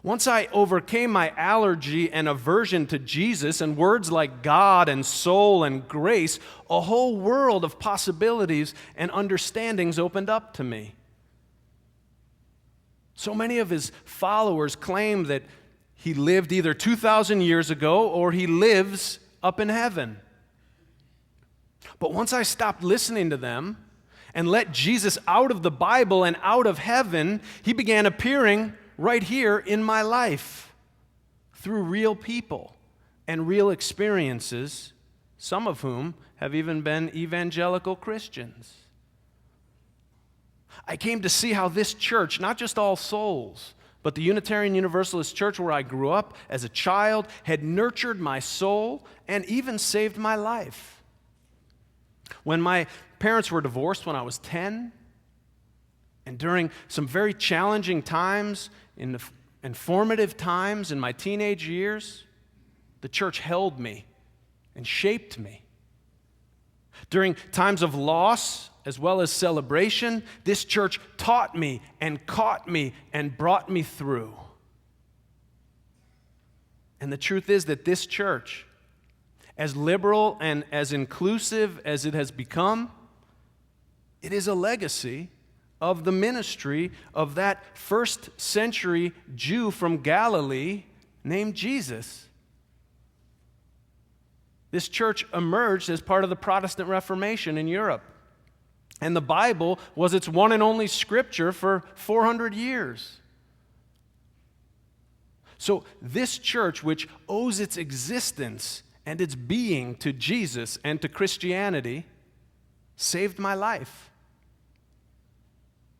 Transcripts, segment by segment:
Once I overcame my allergy and aversion to Jesus and words like God and soul and grace, a whole world of possibilities and understandings opened up to me. So many of his followers claim that he lived either 2,000 years ago or he lives up in heaven. But once I stopped listening to them and let Jesus out of the Bible and out of heaven, he began appearing right here in my life through real people and real experiences, some of whom have even been evangelical Christians. I came to see how this church, not just All Souls, but the Unitarian Universalist Church where I grew up as a child, had nurtured my soul and even saved my life. When my parents were divorced when I was 10, and during some very challenging times, and formative times in my teenage years, the church held me and shaped me. During times of loss as well as celebration, this church taught me and caught me and brought me through. And the truth is that this church, as liberal and as inclusive as it has become, it is a legacy of the ministry of that first century Jew from Galilee named Jesus. This church emerged as part of the Protestant Reformation in Europe, and the Bible was its one and only scripture for 400 years. So this church, which owes its existence and its being to Jesus and to Christianity, saved my life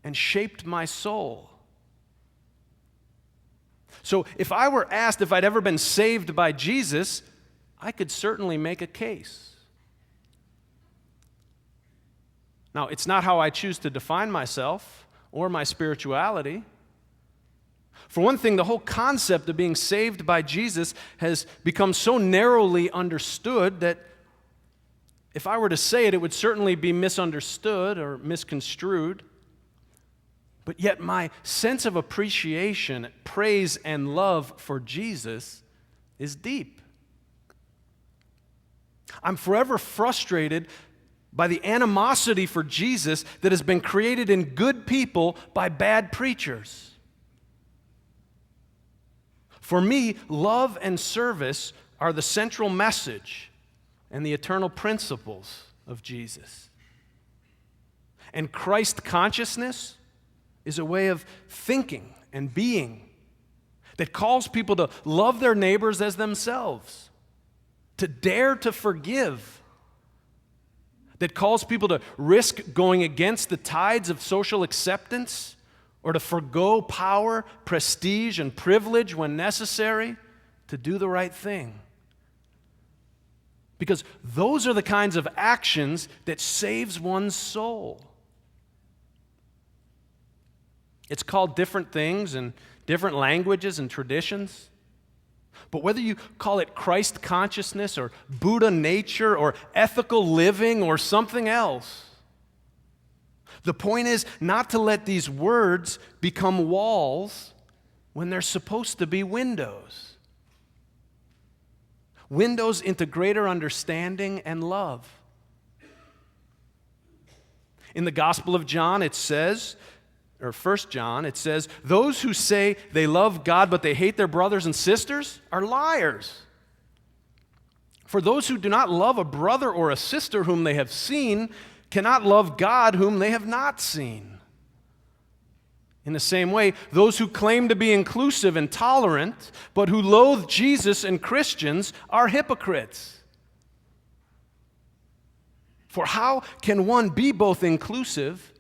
and shaped my soul. So if I were asked if I'd ever been saved by Jesus, I could certainly make a case. Now, it's not how I choose to define myself or my spirituality. For one thing, the whole concept of being saved by Jesus has become so narrowly understood that if I were to say it, it would certainly be misunderstood or misconstrued. But yet my sense of appreciation, praise, and love for Jesus is deep. I'm forever frustrated by the animosity for Jesus that has been created in good people by bad preachers. For me, love and service are the central message and the eternal principles of Jesus. And Christ consciousness is a way of thinking and being that calls people to love their neighbors as themselves, to dare to forgive, that calls people to risk going against the tides of social acceptance or to forgo power, prestige, and privilege when necessary to do the right thing. Because those are the kinds of actions that saves one's soul. It's called different things in different languages and traditions. But whether you call it Christ consciousness or Buddha nature or ethical living or something else, the point is not to let these words become walls when they're supposed to be windows. Windows into greater understanding and love. In the Gospel of John, it says, or 1 John, it says, those who say they love God but they hate their brothers and sisters are liars. For those who do not love a brother or a sister whom they have seen cannot love God whom they have not seen. In the same way, those who claim to be inclusive and tolerant but who loathe Jesus and Christians are hypocrites. For how can one be both inclusive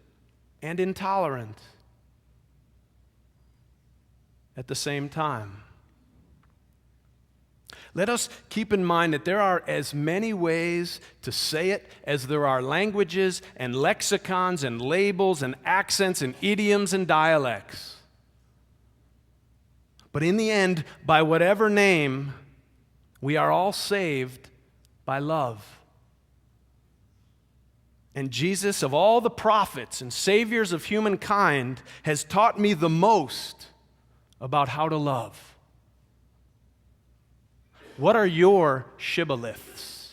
and intolerant at the same time? Let us keep in mind that there are as many ways to say it as there are languages and lexicons and labels and accents and idioms and dialects. But in the end, by whatever name, we are all saved by love. And Jesus, of all the prophets and saviors of humankind, has taught me the most about how to love? What are your shibboleths?